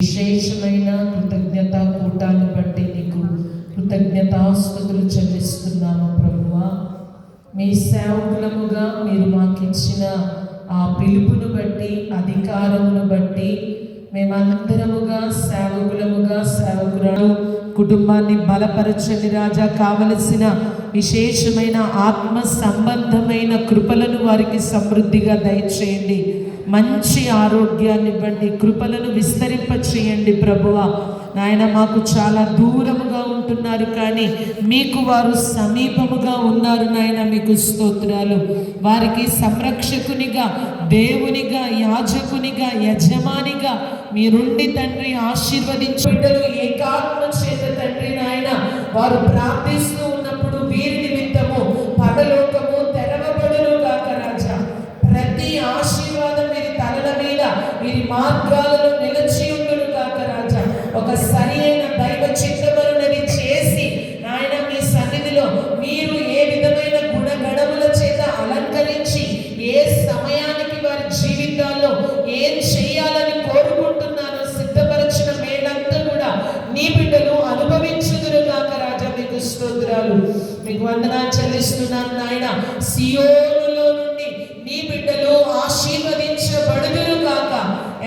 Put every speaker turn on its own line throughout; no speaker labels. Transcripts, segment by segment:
విశేషమైన కృతజ్ఞత కూటాన్ని బట్టి నీకు కృతజ్ఞతాస్తుతులు చెల్లిస్తున్నాము ప్రభువా. మీ సేవకులముగా మీరు మాకిచ్చిన ఆ పిలుపును బట్టి, అధికారమును బట్టి మేమందరముగా సేవకురాలు కుటుంబాన్ని బలపరచండి రాజా. కావలసిన విశేషమైన ఆత్మ సంబంధమైన కృపలను వారికి సమృద్ధిగా దయచేయండి. మంచి ఆరోగ్యాన్ని ఇవ్వండి, కృపలను విస్తరింప చేయండి ప్రభువా. నాయన, మాకు చాలా దూరముగా ఉంటున్నారు కానీ మీకు వారు సమీపముగా ఉన్నారు నాయన. మీకు స్తోత్రాలు. వారికి సంరక్షకునిగా, దేవునిగా, యాజకునిగా, యజమానిగా మీరుండి తండ్రి ఆశీర్వదించు. బిడ్డలు ఏకాత్మ చేత తండ్రి నాయన వారు ప్రార్థిస్తూ ఉన్నప్పుడు వీరి నిమిత్తము పరలోకము తెరవబడును గాక రాజా. ప్రతి ఆశీర్వాదం వీరి తలల మీద, వీరి మార్గాలలో నిలిచి ఉండును గాక రాజా. ఒక సరి అయిన దైవ చిత్తమనునది చేసి నాయన మీ సన్నిధిలో మీరు ఏ విధమైన గుణగణముల చేత అలంకరించి ఏ సమయానికి వారి జీవితాల్లో ఏం చేయాలని కోరుకుంటున్నారో సిద్ధపరచిన మేలంతా కూడా నీ బిడ్డలు అనుభవించుదురు గాక రాజా. మీకు స్తోత్రాలు, మీకు వందనాలు చెల్లిస్తున్నాను నాయన. సియోనులో నుండి నీ బిడ్డలు ఆశీర్వదించబడుదురు గాక.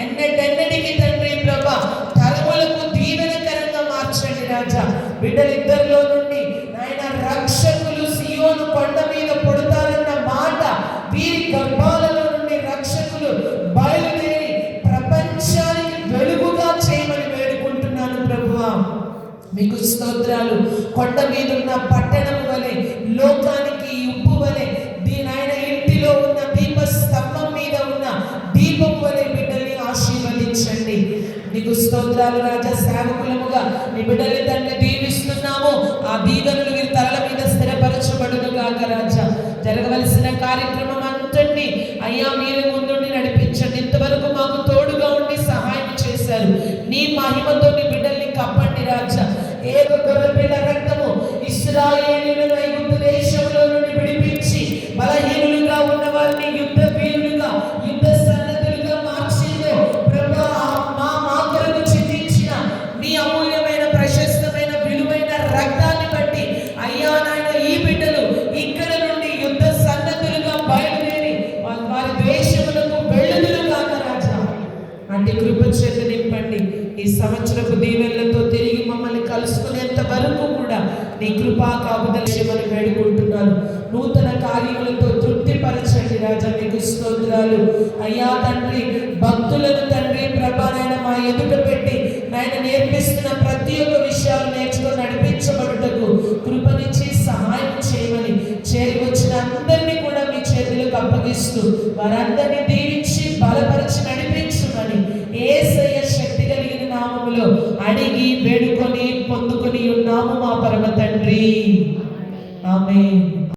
ఎన్నడెన్నటికి తండ్రి ప్రభా తరములకు దీవెనకరంగా మార్చండి రాజా. బిడ్డలిద్దరిలో నుండి నాయన రక్షకులు సియోను కొండ మీద పుడతారన్న మాట వీరి గర్భాలలో నుండి రక్షకులు బయలుదేరి ప్రపంచానికి వెలుగుగా చేయమని వేడుకుంటున్నాను ప్రభువా. మీకు స్తోత్రాలు. కొండ మీద ఉన్న పట్టణం వలె, లోకానికి ఉప్పు వలె, దీనైన ఇంటిలో ఉన్న దీప స్తంభం మీద ఉన్న దీపం వలె బిడ్డల్ని ఆశీర్వదించండి. నీకు స్తోత్రాలు రాజా. సేవకులముగా నీ బిడ్డల్ని తండ్రి దీవిస్తున్నాము. ఆ దీవెనలు వీరి తలల మీద స్థిరపరచబడును గాక రాజా. జరగవలసిన కార్యక్రమం అంతటిని అయ్యా మీరే ముందుండి నడిపించండి. ఇంతవరకు మాకు తోడుగా ఉండి సహాయం చేశారు. నీ మహిమతో నీ బిడ్డల్ని కప్పండి రాజా. ఏక గొర్రెపిల్ల రక్తము ఇశ్రాయేలీయులను ఐగుప్తు దేశంలో నుండి విడిపించి బలహీనులుగా ఉన్న వారిని యుద్ధ వీరులుగా, యుద్ధ సన్నద్ధులుగా మార్చిందో ప్రభువా. మా కొరకు చిందించిన మీ అమూల్యమైన, ప్రశస్తమైన, విలువైన రక్తాన్ని బట్టి అయ్యా నాయన ఈ బిడ్డలు ఇక్కడ నుండి యుద్ధ సన్నద్ధులుగా బయలుదేరి వారి దేశములకు వెళ్ళుదురు గాక రాజా. అంటే కృప చేత నింపండి. ఈ సంవత్సరపు దీవెనలతో తిరిగి మమ్మల్ని కలుసుకునేంత వరకు కూడా నీ కృపా కాపుదలమని వేడుకుంటున్నాను. నూతన కార్యములతో తృప్తిపరచండి రాజా. మీకు స్తోత్రాలు అయ్యా తండ్రి. భక్తులను తండ్రి ప్రభానైనా మా ఎదుట పెట్టి నాయన నేర్పిస్తున్న ప్రతి ఒక్క విషయాలు నేర్చుకొని నడిపించబడుటకు కృపనిచ్చి సహాయం చేయమని చేరి వచ్చిన అందరినీ కూడా మీ చేతులకు అప్పగిస్తూ వారందరినీ దీవించి బలపరిచి నడిపించుమని యేసయ్య శక్తి కలిగిన నామములో అడిగి వేడుకొని పొందుకొని ఉన్నాము మా పరమ తండ్రి. ఆమేన్.